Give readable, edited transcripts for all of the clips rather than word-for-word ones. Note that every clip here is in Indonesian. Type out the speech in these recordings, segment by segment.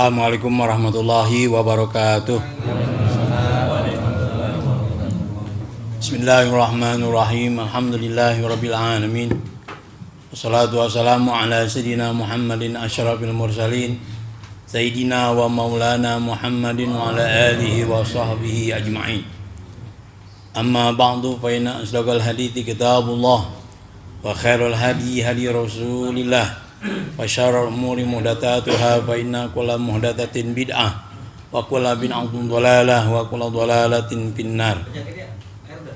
Assalamualaikum warahmatullahi wabarakatuh. Bismillahirrahmanirrahim. Alhamdulillahirabbil alamin. Wassalatu wassalamu ala sayyidina Muhammadin asyrafil mursalin sayyidina wa maulana Muhammadin wa ala alihi wa sahbihi ajma'in. Amma ba'du fa inna asdaqal hadithi kitabullah wa khairul hadi hadi Rasulillah. Wa syarrul umuri muhdatsatuha fa inna kulla muhdatsatin bid'ah wa kulla bid'atin dhalalah wa kulla dhalalatin finnar.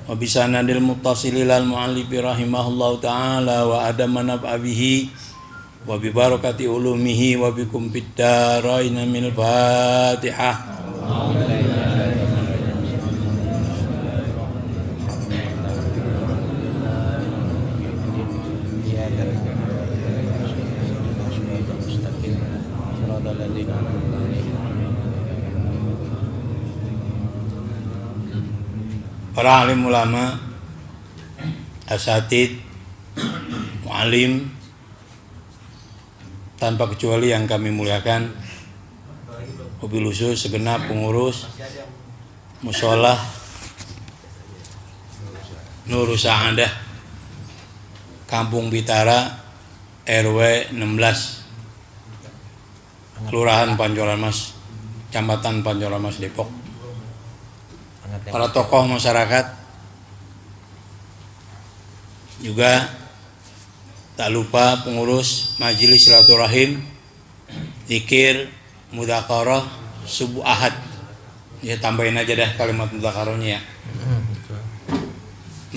Wa bisanadil muttasilil al muallif rahimahullahu taala wa adama naf'a bihi wa bi barakati ulumihi wa bikum fid darain minal Fatihah. Para alim ulama, asatid, mu'alim, tanpa kecuali yang kami muliakan, wabil khusus segenap pengurus musholah Nur Sa'adah Kampung Bitara RW 16 Kelurahan Pancoran Mas, Kecamatan Pancoran Mas, Depok. Para tokoh masyarakat juga, tak lupa pengurus majelis silaturahim, zikir, mudzakarah, subuh ahad. Ya, tambahin aja dah kalimat mudzakarahnya ya.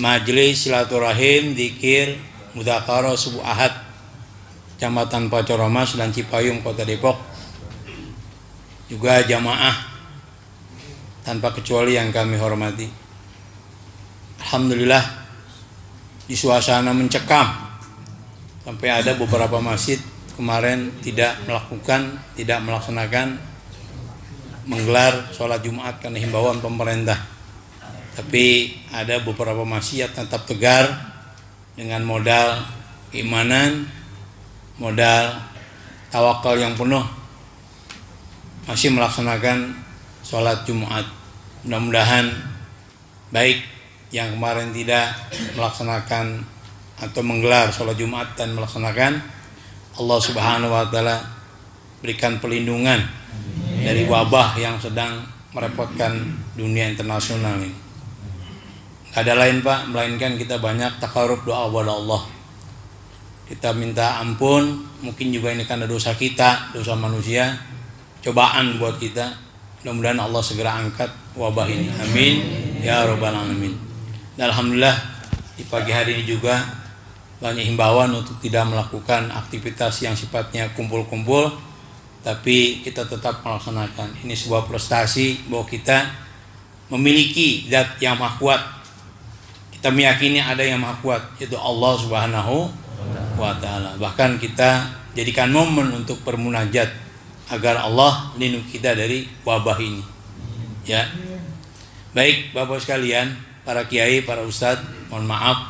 Majelis silaturahim, zikir, mudzakarah, subuh ahad, Kecamatan Pancoran Mas dan Cipayung, Kota Depok. Juga jamaah tanpa kecuali yang kami hormati. Alhamdulillah, di suasana mencekam, sampai ada beberapa masjid kemarin tidak melaksanakan menggelar sholat Jumat karena himbauan pemerintah. Tapi ada beberapa masjid yang tetap tegar dengan modal keimanan, modal tawakal yang penuh, masih melaksanakan sholat Jumat. Mudah-mudahan baik yang kemarin tidak melaksanakan atau menggelar sholat Jumat dan melaksanakan, Allah Subhanahu wa Ta'ala berikan perlindungan dari wabah yang sedang merepotkan dunia internasional ini. Gak ada lain Pak, melainkan kita banyak takarub doa kepada Allah. Kita minta ampun, mungkin juga ini karena dosa kita, dosa manusia, cobaan buat kita. Mudah-mudahan Allah segera angkat wabah ini. Amin ya rabbal alamin. Dan alhamdulillah di pagi hari ini juga banyak himbauan untuk tidak melakukan aktivitas yang sifatnya kumpul-kumpul, tapi kita tetap melaksanakan. Ini sebuah prestasi bahwa kita memiliki zat yang maha kuat. Kita meyakini ada yang maha kuat, yaitu Allah Subhanahu wa Ta'ala. Bahkan kita jadikan momen untuk bermunajat agar Allah lindungi kita dari wabah ini. Ya. Baik Bapak sekalian, para kiai, para ustadz, mohon maaf.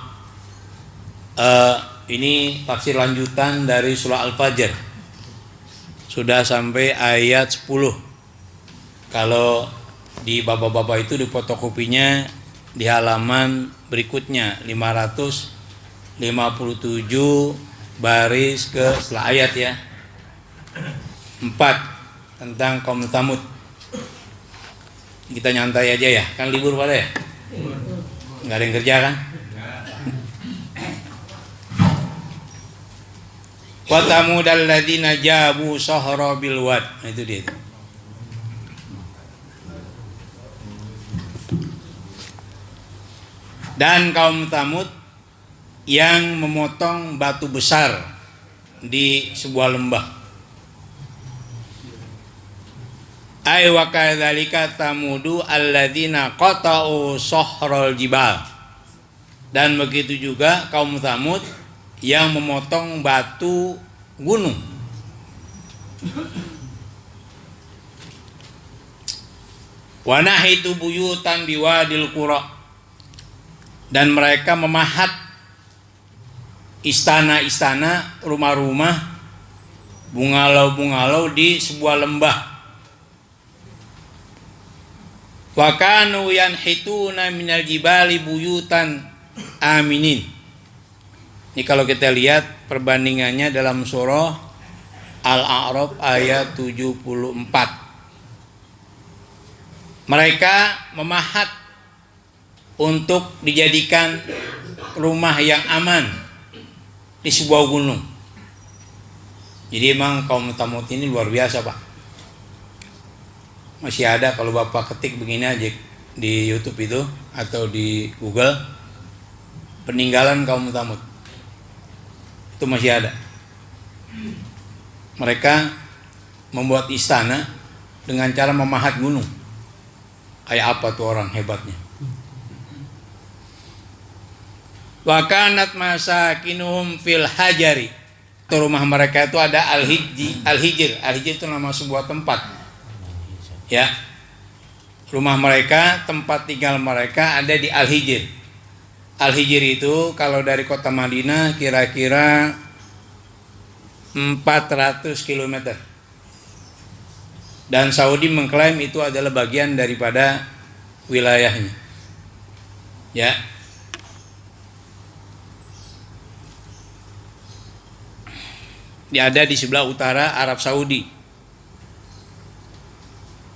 Ini tafsir lanjutan dari surah Al-Fajr. Sudah sampai ayat 10. Kalau di bapak-bapak itu di fotokopinya di halaman berikutnya 557 baris ke setelah ayat ya. 4 tentang kaum Tsamud. Kita nyantai aja ya, kan libur pada ya? Nggak ada yang kerja kan? Wa Tsamudal ladzina jabu sahra bil wad. Nah, itu dia. Dan kaum Tsamud yang memotong batu besar di sebuah lembah. Ay wa kadzalika tamudu alladzina qata'u sahral jibal. Dan begitu juga kaum Tsamud yang memotong batu gunung. Wa nahitu buyutan biwadil qura. Dan mereka memahat istana-istana, rumah-rumah, bungalau-bungalau di sebuah lembah. Wa kanu yanhituna minal jibali buyutan aminin. Ini kalau kita lihat perbandingannya dalam surah Al-A'raf ayat 74. Mereka memahat untuk dijadikan rumah yang aman di sebuah gunung. Jadi emang kaum Tsamud ini luar biasa, Pak. Masih ada kalau Bapak ketik begini aja di YouTube itu atau di Google, peninggalan kaum Tsamud. Itu masih ada. Mereka membuat istana dengan cara memahat gunung. Kayak apa tuh orang hebatnya. Wa kanat masakinuhum fil hajari. Itu rumah mereka itu ada al-hijr. Al-hijr itu nama sebuah tempat. Ya. Rumah mereka, tempat tinggal mereka ada di Al-Hijr. Al-Hijr itu kalau dari kota Madinah kira-kira 400 km. Dan Saudi mengklaim itu adalah bagian daripada wilayahnya. Ya. Dia ada di sebelah utara Arab Saudi,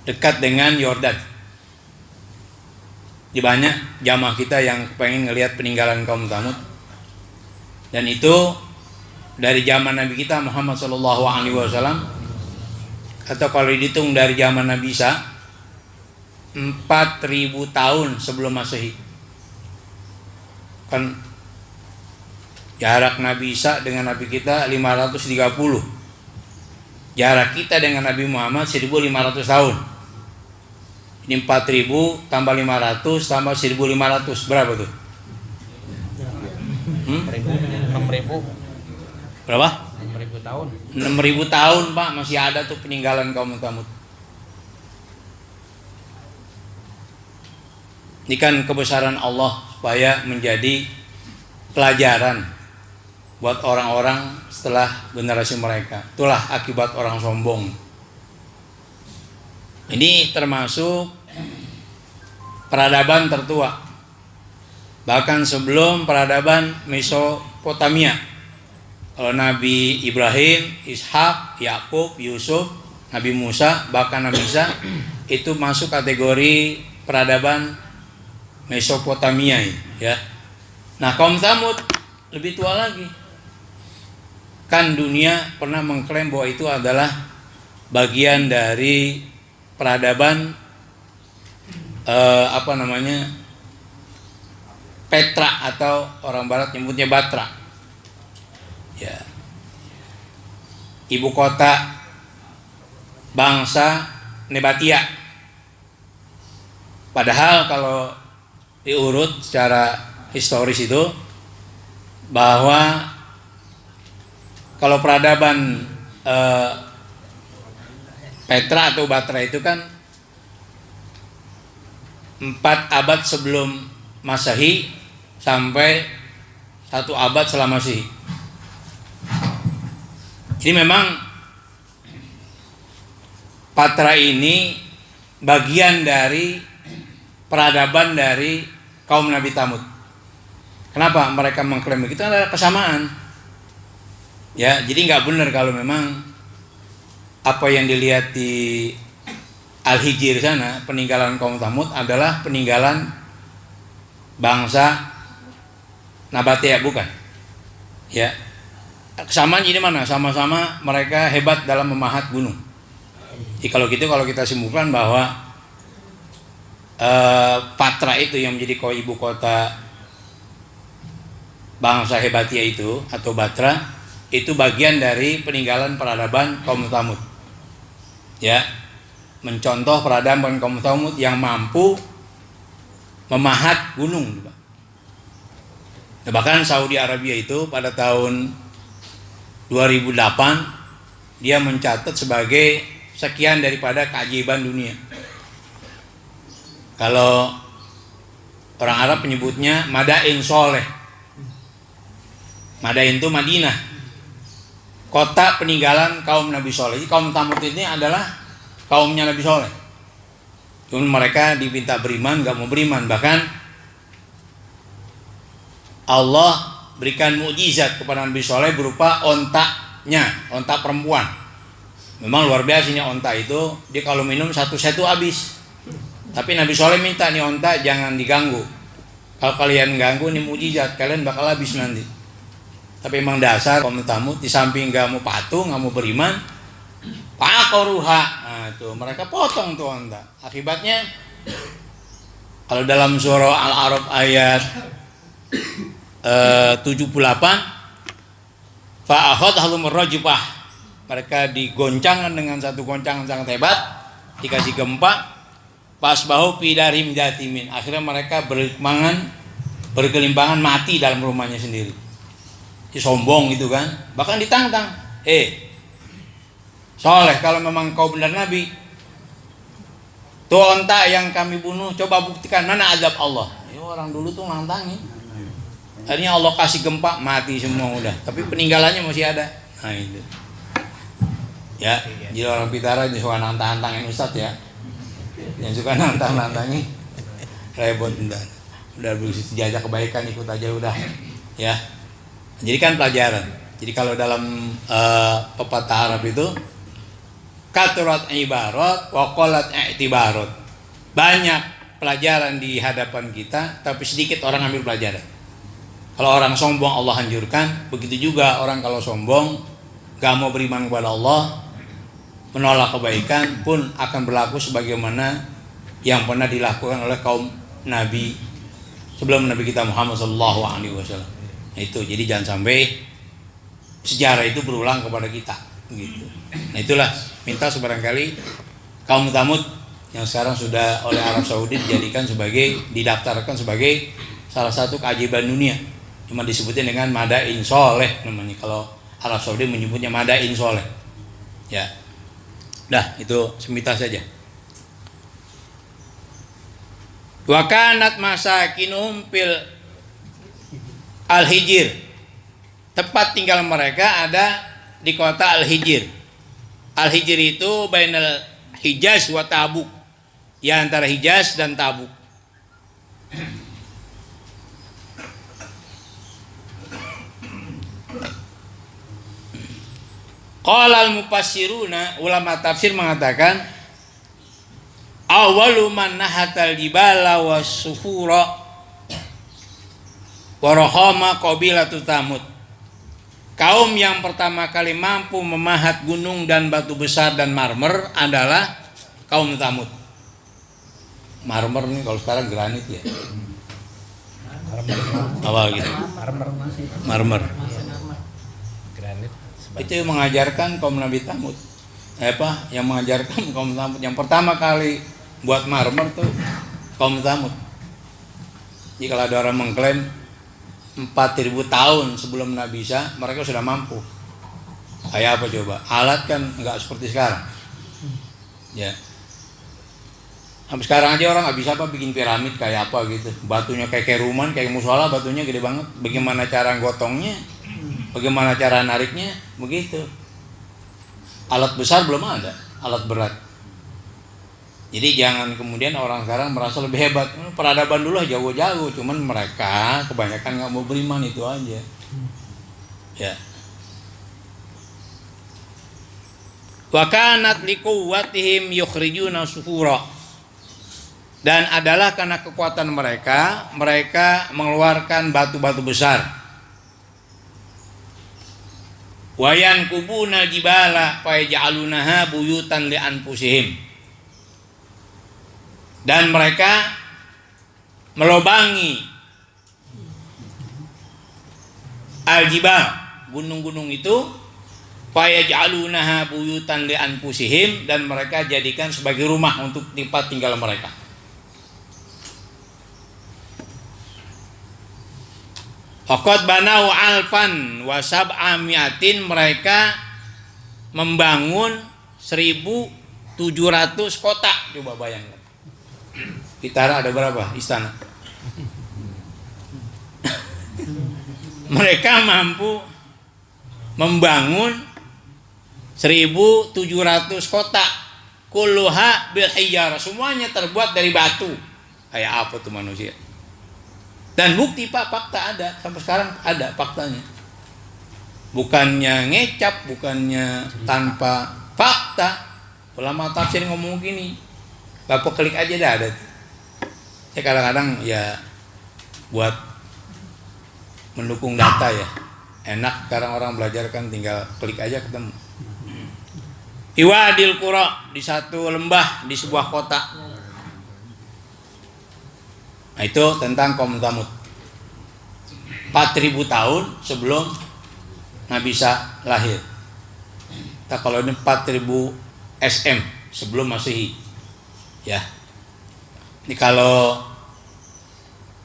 dekat dengan Yordan. Di banyak jamaah kita yang pengen ngelihat peninggalan kaum Tsamud. Dan itu dari zaman Nabi kita Muhammad SAW, atau kalau dihitung dari zaman Nabi Isa 4.000 tahun sebelum Masehi. Kan jarak Nabi Isa dengan Nabi kita 530. Jarak kita dengan Nabi Muhammad 1.500 tahun. Ini 4.000 tambah 500 tambah 1.500 berapa tuh? 6.000. Berapa? 6.000 tahun. 6.000 tahun, Pak, masih ada tuh peninggalan kaum Tsamud. Ini kan kebesaran Allah supaya menjadi pelajaran buat orang-orang setelah generasi mereka. Itulah akibat orang sombong. Ini termasuk peradaban tertua. Bahkan sebelum peradaban Mesopotamia. Kalau Nabi Ibrahim, Ishak, Yakub, Yusuf, Nabi Musa, bahkan Nabi Isa itu masuk kategori peradaban Mesopotamia, ya. Nah, kaum Tsamud lebih tua lagi. Kan dunia pernah mengklaim bahwa itu adalah bagian dari peradaban Petra, atau orang barat nyebutnya Batra. Ya. Ibu kota bangsa Nebatia. Padahal kalau diurut secara historis itu, bahwa kalau peradaban Petra atau Batra itu kan 4 abad sebelum Masehi sampai 1 abad setelah Masehi. Jadi memang Patra ini bagian dari peradaban dari kaum Nabi Tsamud. Kenapa mereka mengklaim begitu? Ada kesamaan. Ya, jadi nggak benar kalau memang apa yang dilihat di Al-Hijr sana, peninggalan kaum Tsamud adalah peninggalan bangsa Nabatea, bukan. Ya. Kesamaan ini mana? Sama-sama mereka hebat dalam memahat gunung. Jadi kalau gitu, kalau kita simpulkan bahwa Patra itu yang menjadi ibu kota bangsa Hebatia itu, atau Batra, itu bagian dari peninggalan peradaban kaum Tsamud. Ya, mencontoh peradaban kaum Tsamud yang mampu memahat gunung. Bahkan Saudi Arabia itu pada tahun 2008 dia mencatat sebagai sekian daripada keajaiban dunia. Kalau orang Arab menyebutnya Madain Soleh. Madain itu Madinah, kota peninggalan kaum Nabi Soleh. Jadi kaum Tsamud ini adalah kaumnya Nabi Soleh. Cuman mereka diminta beriman, nggak mau beriman. Bahkan Allah berikan mukjizat kepada Nabi Soleh berupa ontanya, onta perempuan. Memang luar biasa nih onta itu. Dia kalau minum satu set itu habis. Tapi Nabi Soleh minta nih onta jangan diganggu. Kalau kalian ganggu nih mukjizat, kalian bakal habis nanti. Tapi emang dasar kaum tamu di samping nggak mau patuh, nggak mau beriman, pakoruha. Nah tuh mereka potong tuh onta. Akibatnya kalau dalam surah Al-A'raf ayat 78, fa'akhadhum ar-rajfah. Mereka digoncangkan dengan satu goncangan sangat hebat, dikasih gempa. Pas bahu pidarim jatimin. Akhirnya mereka berkelimpangan mati dalam rumahnya sendiri. Sombong gitu kan. Bahkan ditantang. Soleh, kalau memang kau benar Nabi, tuh onta yang kami bunuh, coba buktikan mana azab Allah. Ya, orang dulu tuh nantangin. Akhirnya Allah kasih gempa, mati semua udah. Tapi peninggalannya masih ada. Nah itu. Ya, jadi orang Pitara ini suka nantang-nantangin Ustadz ya. Yang suka nantang-nantangin repot udah berusaha jajak kebaikan ikut aja udah. Ya. Jadi kan pelajaran. Jadi kalau dalam pepatah Arab itu katurat ibarat wa qalat i'tibarat. Banyak pelajaran di hadapan kita tapi sedikit orang ambil pelajaran. Kalau orang sombong Allah hancurkan, begitu juga orang kalau sombong gak mau beriman kepada Allah, menolak kebaikan pun akan berlaku sebagaimana yang pernah dilakukan oleh kaum Nabi sebelum Nabi kita Muhammad SAW. Nah itu, jadi jangan sampai sejarah itu berulang kepada kita gitu. Nah itulah minta sebarangkali kaum Tsamud yang sekarang sudah oleh Arab Saudi didaftarkan sebagai salah satu keajaiban dunia. Cuma disebutnya dengan Madain Soleh namanya. Kalau Arab Saudi menyebutnya Madain Soleh. Ya. Dah, itu semintas saja. Wa kanat masakinuhum fil Al-Hijr. Tempat tinggal mereka ada di kota Al-Hijr. Al-Hijr itu bainal Hijaz wa Tabuk. Ya antara Hijaz dan Tabuk. Qala al-mufassiruna, ulama tafsir mengatakan awwalu man nahatal jibala was-suhura wa rahama qabilatu Tsamud. Kaum yang pertama kali mampu memahat gunung dan batu besar dan marmer adalah kaum Tsamud. Marmer nih kalau sekarang granit ya. Apa gitu? Marmer. Granit. Itu yang mengajarkan kaum Nabi Tsamud. Yang mengajarkan kaum Tsamud yang pertama kali buat marmer tuh kaum Tsamud. Jadi kalau ada orang mengklaim 4.000 tahun sebelum Nabi Isa mereka sudah mampu. Kayak apa coba? Alat kan nggak seperti sekarang. Ya. Sampai sekarang aja orang nggak bisa bikin piramid kayak apa gitu. Batunya kayak rumah, kayak musola, batunya gede banget. Bagaimana cara gotongnya? Bagaimana cara nariknya? Begitu. Alat besar belum ada, alat berat. Jadi jangan kemudian orang sekarang merasa lebih hebat. Peradaban dulu jago-jago, cuman mereka kebanyakan nggak mau beriman, itu aja. Ya. Wa kanat liquwwatihim yukhrijuna sufura. Dan adalah karena kekuatan mereka mengeluarkan batu-batu besar. Wayan kubuna jibala fayaj'alunaha buyutan li anfusihim. Dan mereka melobangi al-jibal, gunung-gunung itu, fayaj'alunaha buyutan li anfusihim, dan mereka jadikan sebagai rumah untuk tempat tinggal mereka. Faqad banau alfan wa sab'amiatin, mereka membangun 1.700 kota. Coba bayangkan. Pitara ada berapa istana? Mereka mampu membangun 1.700 kota. kulluha bil hijarah, semuanya terbuat dari batu. Kayak apa tuh manusia? Dan bukti Pak, fakta ada, sampai sekarang ada faktanya. Bukannya ngecap, bukannya tanpa fakta. Ulama tafsir ngomong gini, Bapak klik aja dah ada. Saya kadang-kadang ya buat mendukung data ya. Enak sekarang orang belajar kan tinggal klik aja ketemu. Iwadil Qura, di satu lembah di sebuah kota. Nah, itu tentang kaum Tsamud. 4.000 tahun sebelum Nabi Isa lahir. Nah, kalau ini 4.000 SM sebelum Masehi. Ya. Ini kalau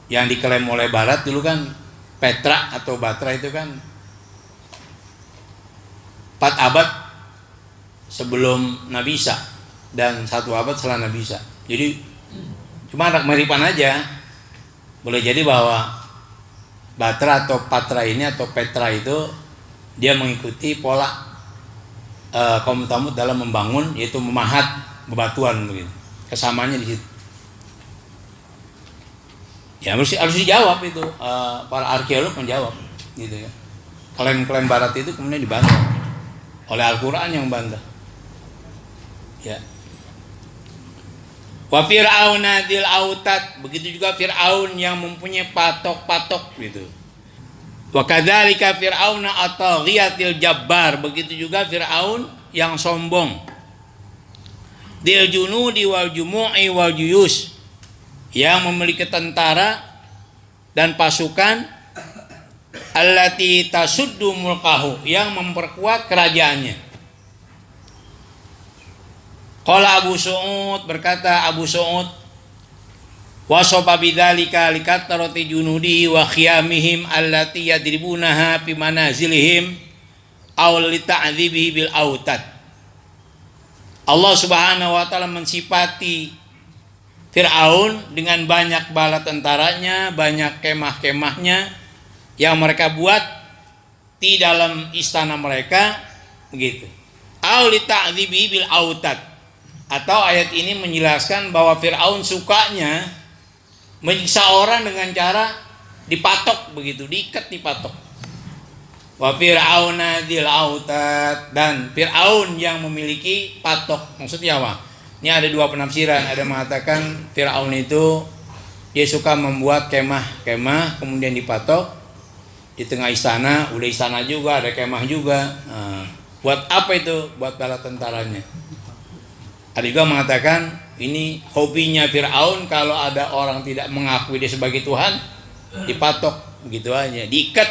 yang diklaim oleh Barat dulu kan Petra atau Batra itu kan 4 abad sebelum Nabi Isa dan 1 abad setelah Nabi Isa. Jadi cuma anak meripan aja. Boleh jadi bahwa Batra atau Patra ini atau Petra itu dia mengikuti pola kaum Tsamud dalam membangun, yaitu memahat bebatuan begitu. Kesamaannya di situ. Ya harus dijawab itu, para arkeolog menjawab gitu ya. Klaim-klaim Barat itu kemudian dibantah oleh Al-Qur'an yang bantah. Ya. Wa fir'auna dzil autad, begitu juga Firaun yang mempunyai patok-patok gitu. Wa kadzalika fir'auna at-taghiyatil jabbar, begitu juga Firaun yang sombong. Dil junudi wal jumu'i wal juyus, yang memiliki tentara dan pasukan, allati tasuddu mulkahu, yang memperkuat kerajaannya. Qala Abu Su'ud, berkata Abu Su'ud, wasofa bidzalika likathrati junudihi wa khiyamihim allati yadribunaha fi manazilihim aw lita'dzibihi bil autad. Allah Subhanahu wa taala mensifati Fir'aun dengan banyak bala tentaranya, banyak kemah-kemahnya yang mereka buat di dalam istana mereka begitu. Aw lita'dzibihi bil autad. Atau ayat ini menjelaskan bahwa Fir'aun sukanya menyiksa orang dengan cara dipatok begitu, diikat dipatok. Wa fir'auna dzil autad, dan Fir'aun yang memiliki patok. Maksudnya apa? Ini ada 2 penafsiran. Ada mengatakan Fir'aun itu dia suka membuat kemah-kemah kemudian dipatok di tengah istana. Udah istana juga ada kemah juga. Nah, buat apa itu? Buat bala tentaranya. Ada juga mengatakan ini hobinya Fir'aun, kalau ada orang tidak mengakui dia sebagai Tuhan, dipatok begitu aja, diikat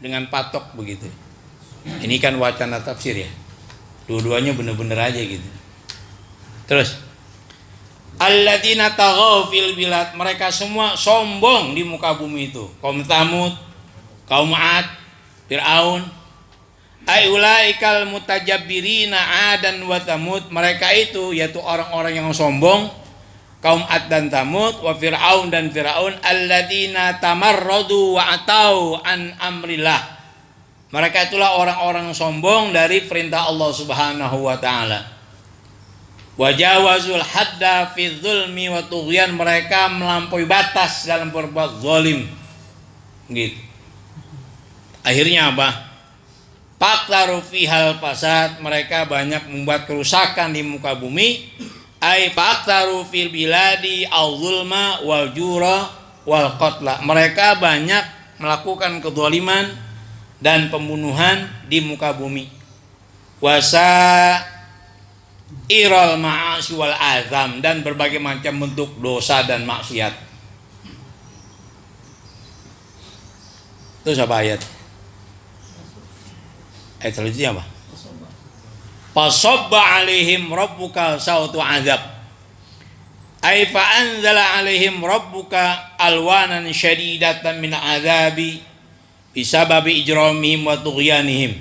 dengan patok begitu. Ini kan wacana tafsir ya. Dua-duanya benar-benar aja gitu. Terus alladzina taghaw fil bilad, mereka semua sombong di muka bumi itu. Kaum Tsamud, kaum 'Ad, Fir'aun. Ai ulaikal mutajabbirina Adan wa Tsamud, mereka itu yaitu orang-orang yang sombong, kaum 'Ad dan Tsamud, wa Fir'aun dan Fir'aun, alladzina tamarradu wa atau an amrillah. Mereka itulah orang-orang sombong dari perintah Allah Subhanahu wa taala. Wajawazul hadda fi dzulmi wa tughyan, mereka melampaui batas dalam berbuat zalim. Gitu. Akhirnya apa? Faktaru fihal fasad, mereka banyak membuat kerusakan di muka bumi. Ai faktaru fil biladi al-zulma wal jura wal qatla, mereka banyak melakukan kezaliman dan pembunuhan di muka bumi. Wasa iral ma'asi wal azam, dan berbagai macam bentuk dosa dan maksiat. Itu apa ayat? Ayat selanjutnya apa? Fasabba alaihim rabbuka sautu azab. Ay fa anzala alaihim rabbuka alwanan syadidatan min azabi bisababi ijramihim wa tughyanihim.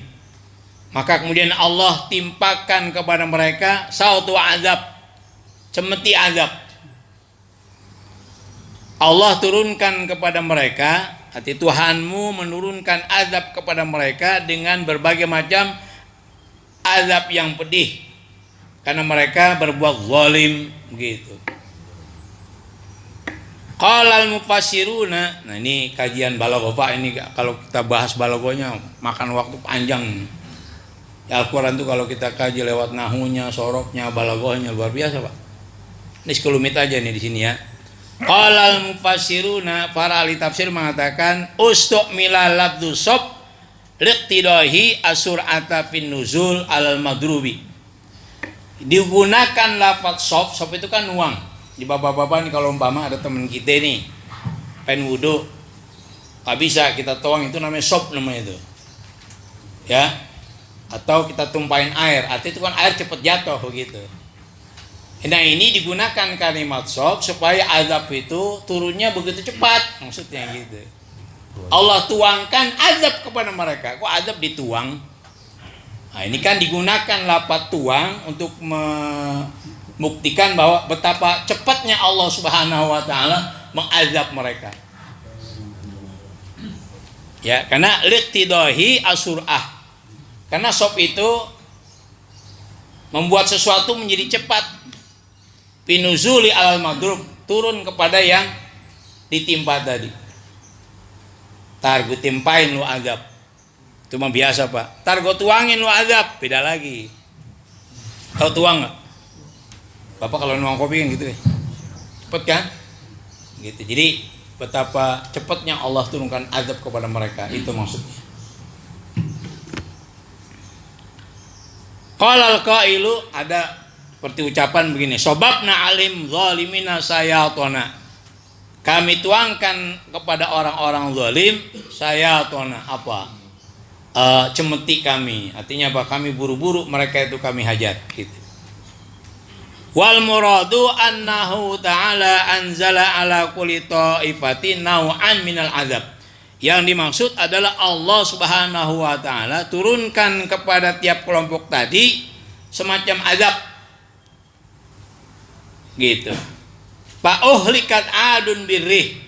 Maka kemudian Allah timpakan kepada mereka sautu azab, cemeti azab. Allah turunkan kepada mereka, hati Tuhanmu menurunkan azab kepada mereka dengan berbagai macam azab yang pedih. karena mereka berbuat zalim gitu. Qalal mufassiruna. Nah, ini kajian balaghah Pak, ini kalau kita bahas balaghahnya makan waktu panjang. Ya, Al-Qur'an tuh kalau kita kaji lewat nahunya, sorofnya, balaghahnya luar biasa, Pak. Ini sekelumit aja nih di sini ya. Qalal mufassiruna, para ahli tafsir mengatakan ustu'mila lafdzu sob liqtidahi asur'ata fin nuzul alal madrubi. Digunakan lafaz sob itu kan uang. Di bapak-bapak nih, kalau umpama ada teman kita nih pengen wudu, nggak bisa kita tuang, itu namanya sob namanya itu ya, atau kita tumpahin air, artinya itu kan air cepat jatuh begitu. Nah, ini digunakan kalimat sob supaya azab itu turunnya begitu cepat, maksudnya gitu. Allah tuangkan azab kepada mereka. Kok azab dituang? Nah, ini kan digunakan lafaz tuang untuk membuktikan bahwa betapa cepatnya Allah Subhanahu wa taala mengazab mereka. Ya, karena liqtidahi asur'ah. Karena sob itu membuat sesuatu menjadi cepat. Pinuzuli alal madrub, turun kepada yang ditimpa tadi. Tar gue timpain lu azab. Itu mah biasa, Pak. Tar gue tuangin lu azab, beda lagi. Tahu tuang enggak? Bapak kalau nuang kopi kan gitu ya, cepet kan? Gitu. Jadi betapa cepatnya Allah turunkan azab kepada mereka, itu maksudnya. Qalal qailu, ada seperti ucapan begini, sobabna alim zalimina sayatona. Kami tuangkan kepada orang-orang zalim sayatona, apa? Cemeti kami. Artinya apa? Kami buru-buru mereka itu kami hajar gitu. Wal muradu annahu ta'ala anzala ala kulli ta'ifatin naw'an minal azab. Yang dimaksud adalah Allah Subhanahu wa taala turunkan kepada tiap kelompok tadi semacam azab. Gitu. Fa uhlikat adun birrih.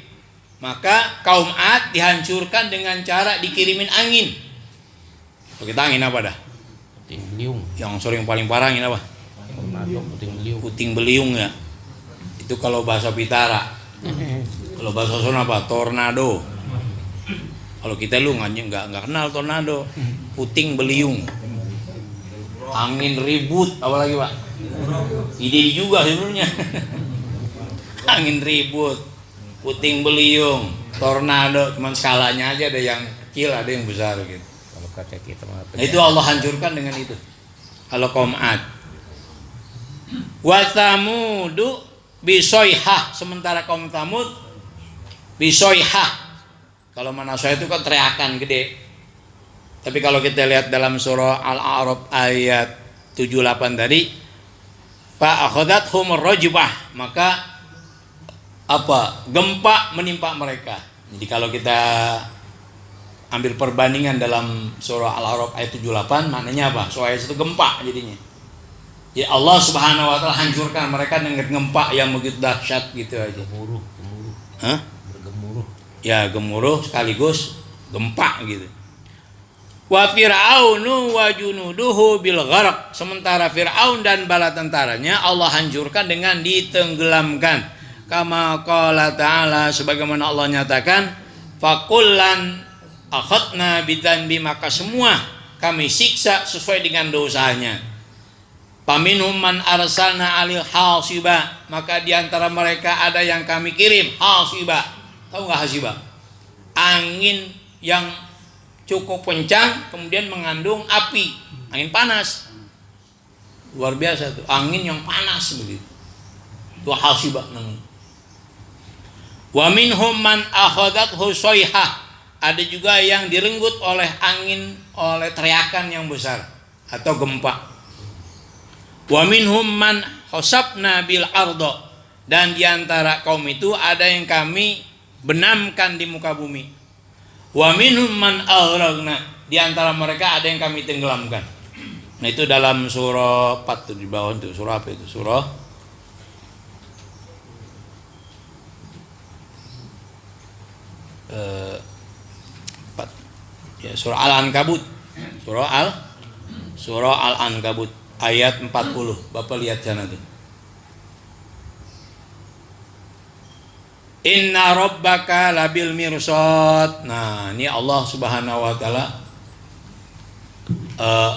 Maka kaum Ad dihancurkan dengan cara dikirimin angin. Kita angin apa dah? Puting beliung. Yang sering paling parah angin apa? Tornado, puting beliung. Puting beliung ya. Itu kalau bahasa Pitara. Kalau bahasa Sunda apa? Tornado. Kalau kita lu nggak kenal tornado. Puting beliung. Angin ribut, apa lagi, Pak? Ide juga sebenarnya. Angin ribut, puting beliung, tornado, cuman skalanya aja, ada yang kecil, ada yang besar gitu. Kalau kata kita mah Itu Allah hancurkan dengan itu. Kalau kaum Ad. Wa Tsamudu bisoihah, sementara kaum Tsamud bisoihah. Kalau Manasah itu kan teriakan gede. Tapi kalau kita lihat dalam surah Al-A'raf ayat 78 tadi, fa akhadathum rajbah, maka apa? Gempa menimpa mereka. Jadi kalau kita ambil perbandingan dalam surah Al-A'raf ayat 78, maknanya apa? Surah itu gempa jadinya. Ya Allah Subhanahu wa taala hancurkan mereka dengan gempa yang begitu dahsyat gitu aja. gemuruh. Hah? Bergemuruh. Ya, gemuruh sekaligus gempa gitu. Wa fir'aunu wa junuduhu bil gharq, sementara Firaun dan bala tentaranya Allah hancurkan dengan ditenggelamkan. Kama qala ta'ala, sebagaimana Allah nyatakan, fakullan akhadna bidzanbi, maka semua kami siksa sesuai dengan dosanya. Paminhum man arsalna alil hasiba, maka diantara mereka ada yang kami kirim hasiba. Tahu nggak hasiba? Angin yang cukup kencang kemudian mengandung api, angin panas. Luar biasa tuh, angin yang panas begitu. Itu hasiba namanya. Wa minhum man akhadathu sayhah, ada juga yang direnggut oleh angin, oleh teriakan yang besar atau gempa. Wa minhum man khasabna bil ardo, dan diantara kaum itu ada yang kami benamkan di muka bumi. Wa minhum man aghraqna, di antara mereka ada yang kami tenggelamkan. Nah, itu dalam surah 4 tuh di bawah itu, surah apa itu? Surah ya, surah Al-Ankabut. Surah Al-Ankabut ayat 40. Bapak lihat sana tuh. Inna rabbaka labil mirsad. Nah, ini Allah Subhanahu wa taala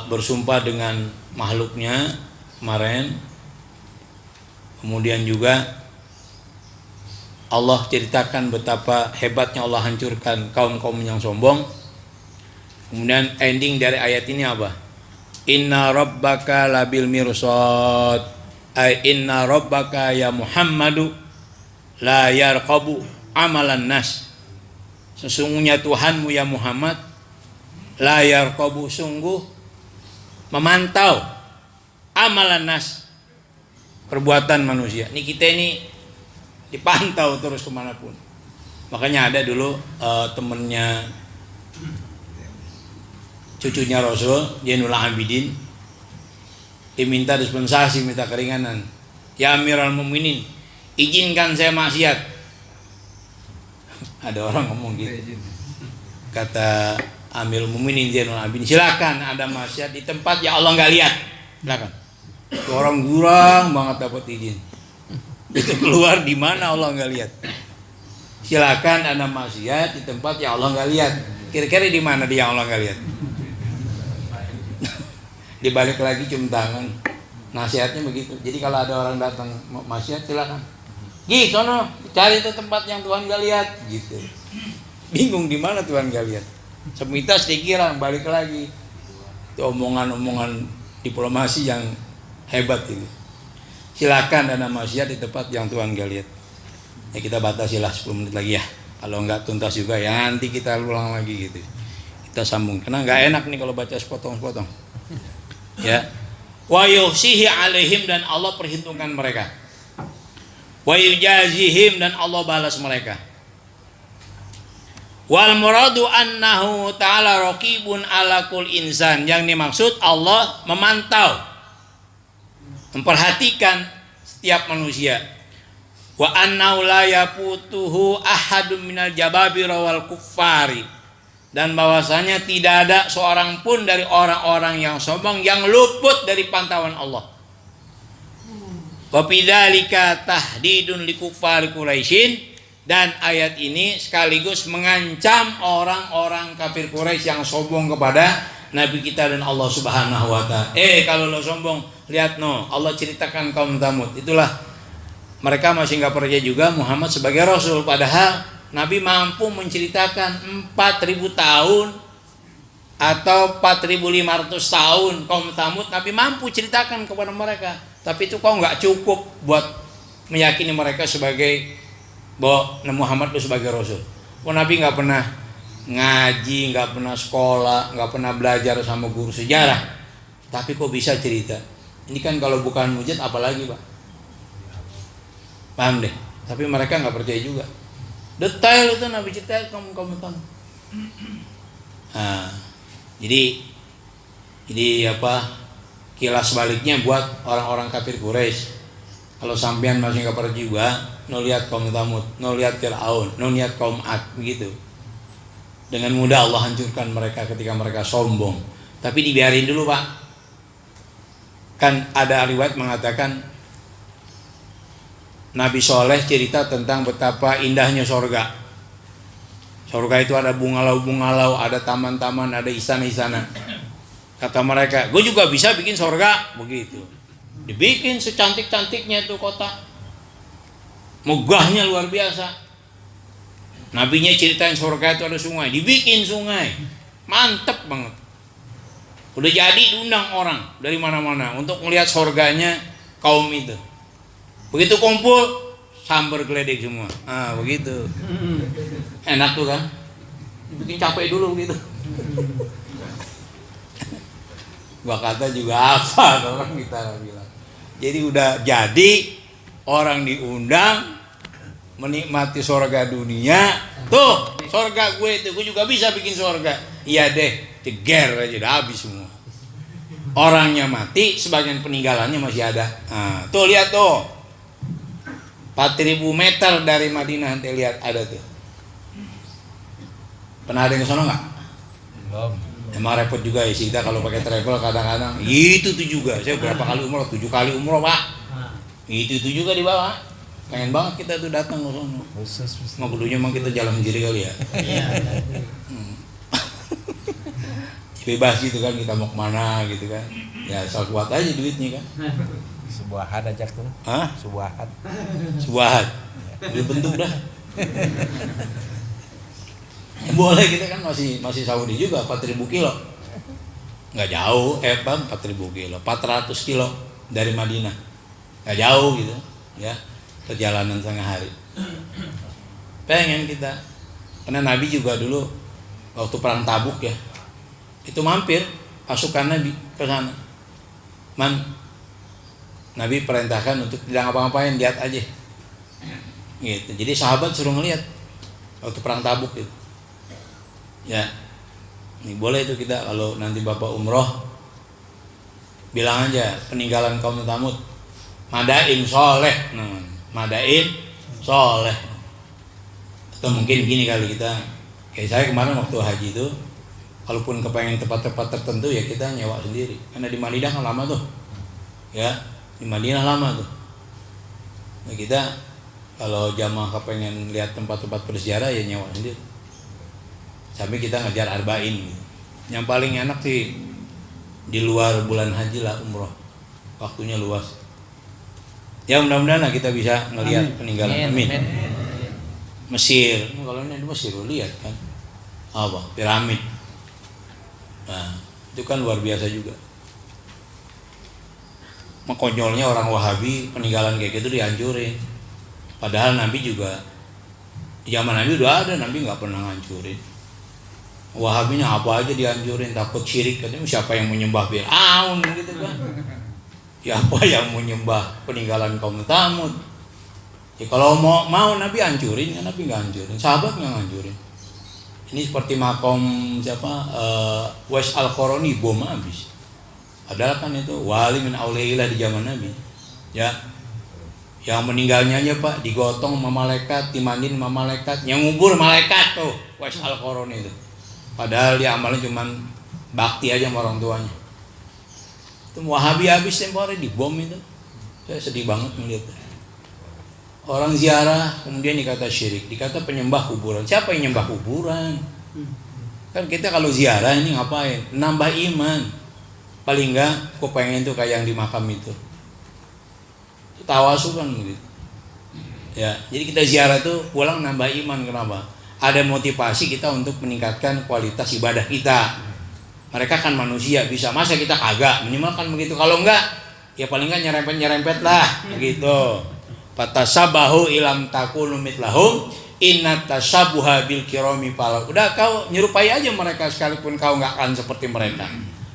bersumpah dengan makhluknya kemarin. Kemudian juga Allah ceritakan betapa hebatnya Allah hancurkan kaum-kaum yang sombong. Kemudian ending dari ayat ini apa? Inna rabbaka labil mirsad. Inna rabbaka ya Muhammadu la yarqabu amalan nas. Sesungguhnya Tuhanmu ya Muhammad la yarqabu, sungguh memantau amalan nas, perbuatan manusia. Ini kita ini dipantau terus kemanapun. Makanya ada dulu temennya cucunya Rasul, Zainul Abidin, diminta dispensasi, minta keringanan. Ya Amirul Mukminin, izinkan saya maksiat. Ada orang ngomong gitu. Kata Amirul Mukminin Zainul Abidin, silakan ada maksiat di tempat yang Allah nggak lihat. Silakan. Orang gurang banget dapat izin. Itu keluar di mana Allah nggak lihat. Silakan ada maksiat di tempat yang Allah nggak lihat. Kira-kira di mana dia Allah nggak lihat? Dibalik lagi cium tangan. Nasihatnya begitu. Jadi kalau ada orang datang maksiat, silakan. Gi, sono cari itu tempat yang Tuhan gak lihat, gitu. Bingung di mana Tuhan gak lihat. Semintas dikira balik lagi. Itu omongan-omongan diplomasi yang hebat itu. Silakan ada maksiat di tempat yang Tuhan gak lihat. Ya kita batasilah 10 menit lagi ya. Kalau nggak tuntas juga ya nanti kita ulang lagi gitu. Kita sambung. Karena nggak enak nih kalau baca sepotong-sepotong. Ya. Wa yuhsihi alaihim, dan Allah perhitungkan mereka. Wa yujazihim, dan Allah balas mereka. Wal muradu annahu ta'ala raqibun ala kul insan. Yang dimaksud Allah memantau, memperhatikan setiap manusia. Wa annahu la yafutuhu ahadun minal jababir wal kuffari, dan bahwasanya tidak ada seorang pun dari orang-orang yang sombong yang luput dari pantauan Allah. Wa bidzalika tahdidun likuffari Quraisyin, dan ayat ini sekaligus mengancam orang-orang kafir Quraisy yang sombong kepada Nabi kita dan Allah Subhanahu wa taala. Kalau lo sombong, lihat Allah ceritakan kaum Tsamud. Itulah mereka masih nggak percaya juga Muhammad sebagai Rasul. Padahal Nabi mampu menceritakan 4.000 tahun atau 4.500 tahun kaum Tsamud. Nabi mampu ceritakan kepada mereka. Tapi itu kok nggak cukup buat meyakini mereka sebagai bahwa Muhammad itu sebagai Rasul. Nabi nggak pernah ngaji, nggak pernah sekolah, nggak pernah belajar sama guru sejarah. Tapi kok bisa cerita? Ini kan kalau bukan mujizat apalagi, Pak? Paham deh. Tapi mereka nggak percaya juga. Detail itu Nabi cerita kamu tahu. Nah, jadi apa? Kilas baliknya buat orang-orang kafir Quraisy. Kalau sampean masih nggak percaya juga, lihat kaum Tsamud, lihat Fir'aun, lihat kaum Ad, begitu. Dengan mudah Allah hancurkan mereka ketika mereka sombong. Tapi dibiarin dulu, Pak. Kan ada riwayat mengatakan Nabi Soleh cerita tentang betapa indahnya sorga. Sorga itu ada bungalau-bungalau, ada taman-taman, ada istana-istana. Kata mereka, gue juga bisa bikin sorga, begitu. Dibikin secantik-cantiknya itu kota. Megahnya luar biasa. Nabinya ceritain sorga itu ada sungai, dibikin sungai. Mantep banget. Udah jadi diundang orang dari mana-mana untuk melihat sorganya kaum itu. Begitu kumpul, sambar geledek semua. Begitu. Enak tuh kan? Bikin capek dulu begitu. Gua kata juga apa orang kita bilang. Jadi udah jadi orang diundang menikmati sorga dunia. Tuh, sorga gue itu, gue juga bisa bikin sorga. Iya deh, ceger aja udah habis semua. Orangnya mati, sebagian peninggalannya masih ada. Tuh lihat tuh. 4.000 meter dari Madinah, nanti lihat ada tuh. Pernah ada yang ke sana nggak? Belum. Emang repot juga ya sih kita kalau pakai travel kadang-kadang itu tuh juga. Saya berapa kali umroh? 7 kali umroh Pak. Itu juga dibawa. Pengen banget kita tuh datang ke sana. Mau kudunya emang kita jalan sendiri kali ya. Bebas gitu kan kita mau kemana gitu kan. Ya asal kuat aja duitnya kan. Subuhan aja tuh. Hah? Subuhan. Subahat. Beli bentuk dah. Boleh kita kan masih Saudi juga 4.000 kilo. Nggak jauh, Bang 4.000 kilo, 400 kilo dari Madinah. Nggak jauh gitu, ya. Perjalanan setengah hari. Pengen kita. Karena Nabi juga dulu waktu perang Tabuk ya. Itu mampir pasukan Nabi ke sana. Nabi perintahkan untuk tidak ngapa-ngapain, lihat aja. Gitu. Jadi sahabat suruh ngelihat waktu perang Tabuk itu. Ya, ini boleh itu kita kalau nanti Bapak umroh bilang aja peninggalan kaum Tsamud Madain Soleh, Madain Soleh. Atau mungkin gini kali kita, kayak saya kemarin waktu haji itu, kalaupun kepengen tempat-tempat tertentu ya kita nyewa sendiri. Karena di Madinah kan lama tuh, ya di Madinah lama tuh. Nah, kita kalau jamaah kepengen lihat tempat-tempat bersejarah ya nyewa sendiri. Sampai kita ngejar arba'in. Yang paling enak sih di luar bulan haji lah umroh. Waktunya luas. Ya mudah-mudahan lah kita bisa ngelihat peninggalan. Amin. Mesir. Nah, kalau ini di Mesir lihat kan. Apa? Piramid. Nah, itu kan luar biasa juga. Makonyolnya orang Wahabi peninggalan kayak gitu dihancurin. Padahal Nabi juga di zaman Nabi udah ada, Nabi nggak pernah ngancurin. Wahabinya apa aja dihancurin, takut syirik, katanya siapa yang menyembah Fir'aun gitu kan. Siapa yang menyembah peninggalan kaum Tsamud. Ya kalau mau Nabi hancurin, ya Nabi nggak hancurin, sahabat nggak hancurin. Ini seperti makom siapa Wais Al-Qarani bom habis. Padahal kan itu wali min auliillah di zaman Nabi. Ya. Yang meninggalnya aja Pak digotong sama malaikat, dimandiin sama malaikat, yang ngubur malaikat tuh Wais Al-Qarani itu. Padahal dia amalnya cuman bakti aja sama orang tuanya. Itu Wahabi habis tempo hari dibom itu. Saya sedih banget melihat. Orang ziarah kemudian dikata syirik, dikata penyembah kuburan. Siapa yang nyembah kuburan? Kan kita kalau ziarah ini ngapain? Nambah iman. Paling enggak kok pengen tuh kayak yang di makam itu. Tawasul kan begitu. Ya, jadi kita ziarah tuh pulang nambah iman. Kenapa? Ada motivasi kita untuk meningkatkan kualitas ibadah kita. Mereka kan manusia, bisa masa kita kagak minimal kan begitu. Kalau enggak ya paling enggak nyerempet lah begitu. Fatasabahu ilam takunu mitlahum inna tasabuha bil kirami fala. Udah kau nyerupai aja mereka sekalipun kau enggak akan seperti mereka.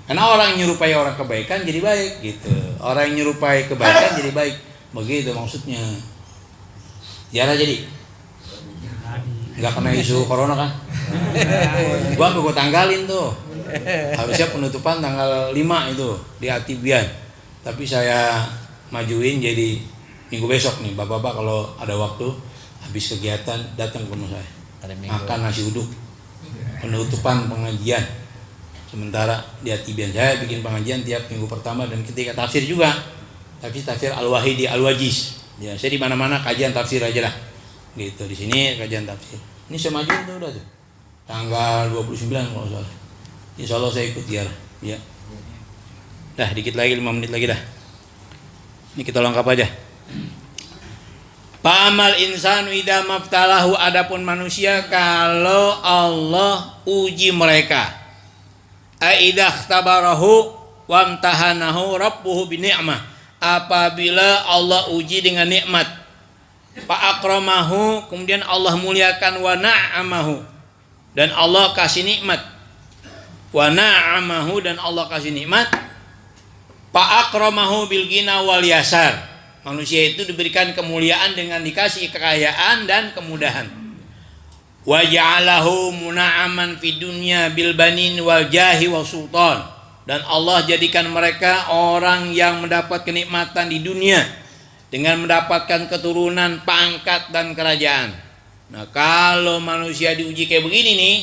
Karena orang yang nyerupai orang kebaikan jadi baik gitu. Orang yang nyerupai kebaikan jadi baik. Begitu maksudnya. Ziarah jadi nggak kena isu corona kan? Gua tanggalin tuh. Harusnya penutupan tanggal 5 itu di Atibian. Tapi saya majuin jadi minggu besok nih. Bapak-bapak kalau ada waktu habis kegiatan datang ke rumah saya. Makan nasi uduk. Penutupan pengajian. Sementara di Atibian saya bikin pengajian tiap minggu pertama dan ketika tafsir juga. Tapi tafsir Al-Wahidi Al-Wajiz. Ya, saya di mana-mana kajian tafsir aja lah. Gitu di sini kajian tafsir. Ini saya majuin tuh udah tuh. Tanggal 29 kalau salah. Insyaallah saya ikut ya. Dah dikit lagi 5 menit lagi dah. Ini kita lengkap aja. Pa'amal insanu idza maftalahu, adapun manusia kalau Allah uji mereka. Aidah tabarahu wamtahanahu rabbuhu bi ni'mah. Apabila Allah uji dengan nikmat. Fa'akramahu, kemudian Allah muliakan, wa na'amahu, dan Allah kasih nikmat. Wa na'amahu, dan Allah kasih nikmat. Fa'akramahu bil ghina wal yasar. Manusia itu diberikan kemuliaan dengan dikasih kekayaan dan kemudahan. Wa ja'alahu muna'aman fid dunya bil banin wal jahi wal sultan. Dan Allah jadikan mereka orang yang mendapat kenikmatan di dunia dengan mendapatkan keturunan, pangkat dan kerajaan. Nah, kalau manusia diuji kayak begini nih,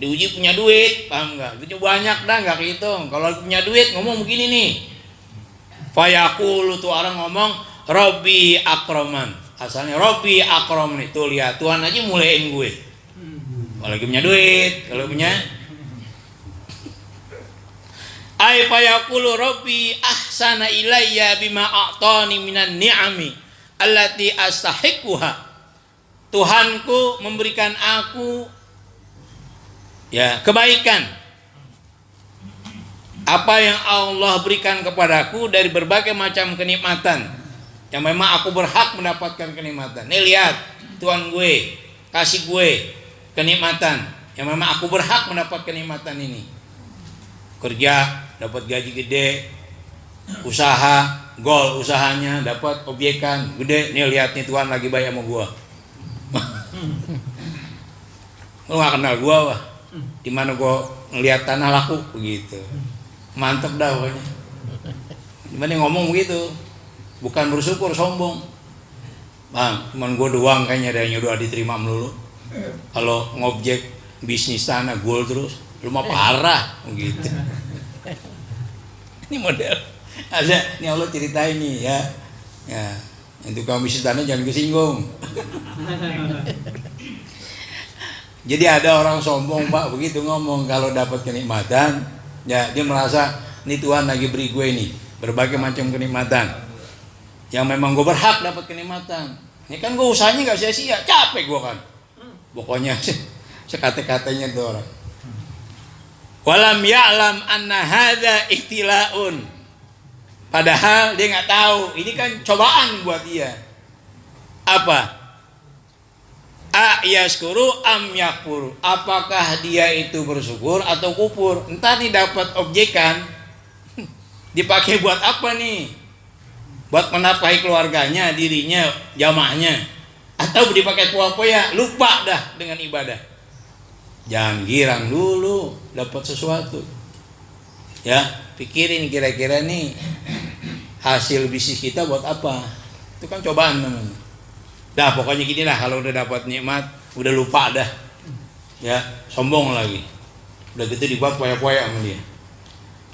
Diuji punya duit, paham nggak? Duitnya banyak dah, nggak kehitung. Kalau punya duit ngomong begini nih. Fayaqulu tuh orang ngomong Robbi akroman. Asalnya Robbi akroman itu lihat Tuhan aja mulain gue. Kalau lagi punya duit, kalau punya ay fayaqulu Robbi ahsana ilayya bima a'tani minan ni'ami allati astahiquha. Tuhanku memberikan aku ya kebaikan apa yang Allah berikan kepadaku dari berbagai macam kenikmatan yang memang aku berhak mendapatkan kenikmatan. Nih lihat, Tuhan gue kasih gue kenikmatan yang memang aku berhak mendapat kenikmatan ini. Kerja dapat gaji gede, usaha gol usahanya dapat obyekan gede. Nih lihat nih Tuhan lagi baik sama gua. Lu gak kenal gua wah. Di mana gua ngelihat tanah laku begitu. Mantep dah pokoknya. Gimana ngomong begitu? Bukan bersyukur, sombong. Bang, cuman gua doang kayaknya ada yang doa diterima melulu. Kalau ngobjek bisnis tanah gol terus, lu mah parah begitu. Ini model. Ada, ini Allah ceritain nih ya. Ya, yang tukang bisnis tanah jangan kesinggung. Jadi ada orang sombong Pak begitu ngomong kalau dapat kenikmatan, ya dia merasa ini Tuhan lagi beri gue nih berbagai macam kenikmatan yang memang gue berhak dapat kenikmatan. Ini kan gue usahanya nggak sia-sia, capek gue kan. Pokoknya sekate-katanya tuh orang. Walam ya'lam anna hadza ihtilaun. Padahal dia nggak tahu ini kan cobaan buat dia. Apa? A yaskuru am yakfur. Apakah dia itu bersyukur atau kufur? Entah nih dapat objekan dipakai buat apa nih? Buat menafkahi keluarganya, dirinya, jamaahnya, atau dipakai poya-poya, lupa dah dengan ibadah. Jangan girang dulu dapat sesuatu. Ya, pikirin kira-kira nih hasil bisnis kita buat apa? Itu kan cobaan namanya. Dah pokoknya gini lah, kalau udah dapat nikmat udah lupa dah. Ya, sombong lagi. Udah gitu dibuat poya-poya sama dia.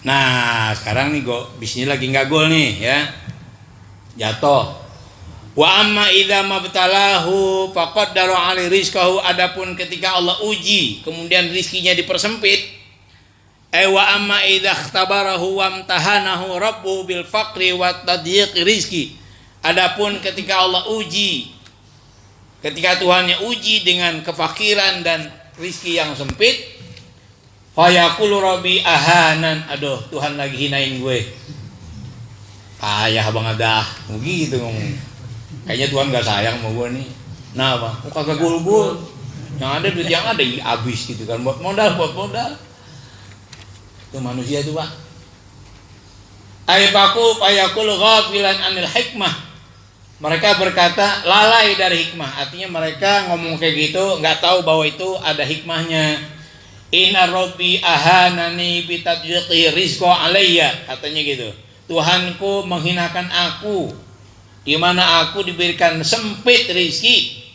Nah, sekarang nih bisnis lagi nggak gol nih ya. Jatuh. Wa amma idza mabtalahu faqaddara 'alai rizqahu. Adapun ketika Allah uji kemudian rizkinya dipersempit. Wa amma idza ikhtabarahu wa amtahanahu rabbuhu bil faqri wa tadyiq rizqi. Adapun ketika Allah uji, ketika Tuhannya uji dengan kefakiran dan rizki yang sempit, fayaqulu rabbi ahanan. Aduh, Tuhan lagi hinain gue. Payah banget dah. Begitu ngomong. Kayaknya Tuhan gak sayang sama gue nih. Nah, Bang, kok kagak gul-gul. Yang ada duit yang ada habis gitu kan, buat modal. Itu manusia tuh, Pak. Aibaku fayaqulu ghafilan anil hikmah. Mereka berkata lalai dari hikmah. Artinya mereka ngomong kayak gitu nggak tahu bahwa itu ada hikmahnya. Inna rabbi ahanani bitadyiqi rizqa alayya. Katanya gitu. Tuhanku menghinakan aku di mana aku diberikan sempit rizki.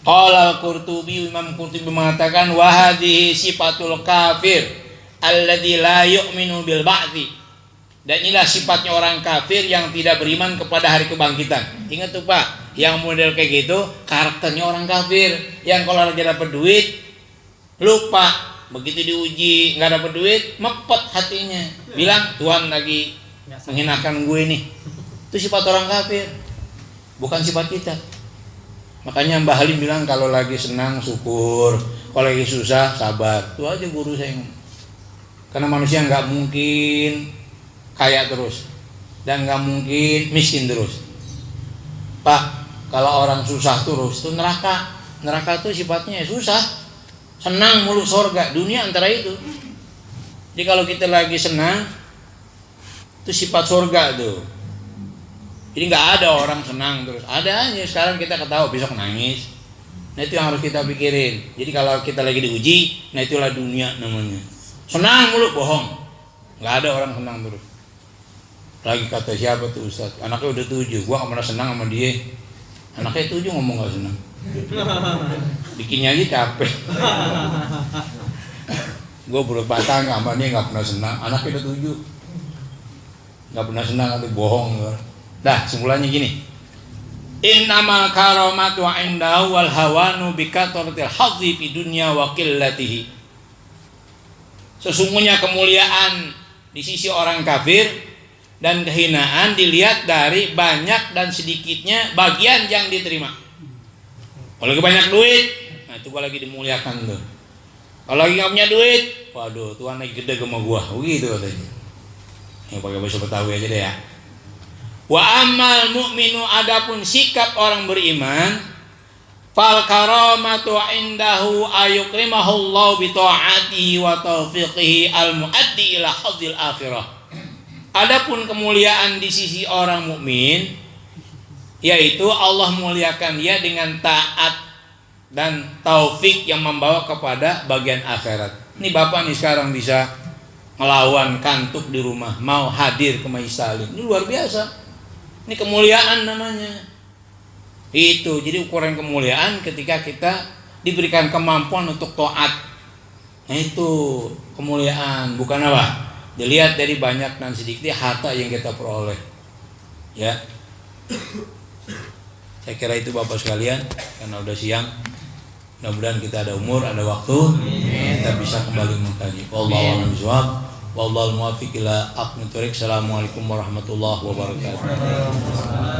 Qala al-Qurtubi, Imam Qurtubi mengatakan wa hadhihi sifatul kafir alladzi la yu'minu bil ba'thi. Dan inilah sifatnya orang kafir yang tidak beriman kepada hari kebangkitan. Ingat tuh Pak, yang model kayak gitu karakternya orang kafir. Yang kalau lagi dapat duit lupa, begitu diuji nggak dapat duit mepet hatinya, bilang Tuhan lagi menghinakan gue nih. Itu sifat orang kafir, bukan sifat kita. Makanya Mbah Halim bilang kalau lagi senang syukur, kalau lagi susah sabar. Itu aja guru saya. Karena manusia nggak mungkin kaya terus dan nggak mungkin miskin terus. Pak, kalau orang susah terus itu neraka. Neraka itu sifatnya susah, senang mulu surga, dunia antara itu. Jadi kalau kita lagi senang itu sifat surga tuh. Jadi nggak ada orang senang terus. Ada aja sekarang kita ketawa besok nangis. Nah itu yang harus kita pikirin. Jadi kalau kita lagi diuji, nah itulah dunia namanya. Senang mulu bohong. Nggak ada orang senang terus. Lagi kata siapa tuh Ustaz, anaknya udah 7, gua gak pernah senang sama dia. Anaknya 7 ngomong gak senang. Bikinnya aja capek. Gue berubah tangga sama dia gak pernah senang. Anaknya udah 7 gak pernah senang, atau bohong. Dah, simpulannya gini. Innamal karamatu indahu wal hawanu bikathratil hadzi fi dunya wa qillatihi. Sesungguhnya kemuliaan di sisi orang kafir dan kehinaan dilihat dari banyak dan sedikitnya bagian yang diterima. Kalau lagi banyak duit, nah itu gua lagi dimuliakan tuh. Kalau lagi nggak punya duit, waduh, Tuhan lagi gede sama gua, begitu katanya. Yang pakai bahasa Betawi aja deh ya. Wa amal mu'minu, adapun sikap orang beriman, fal karamatu indahu ayukrimahullahu bi ta'atihi wa taufiqihi al muaddi ila hadzil akhirah. Adapun kemuliaan di sisi orang mukmin, yaitu Allah muliakan dia dengan taat dan taufik yang membawa kepada bagian akhirat. Ini bapak nih sekarang bisa melawan kantuk di rumah, mau hadir ke Majelis Taklim. Ini luar biasa. Ini kemuliaan namanya. Itu jadi ukuran kemuliaan ketika kita diberikan kemampuan untuk taat. Nah itu kemuliaan, bukan apa? Dilihat dari banyak dan sedikit harta yang kita peroleh. Ya. Saya kira itu Bapak sekalian, karena udah siang. Mudah-mudahan kita ada umur, ada waktu, kita bisa kembali mengkaji. Wallahu a'lam bishawab. Wallahul muwaffiq ila aqwamit thoriq. Assalamualaikum warahmatullahi wabarakatuh.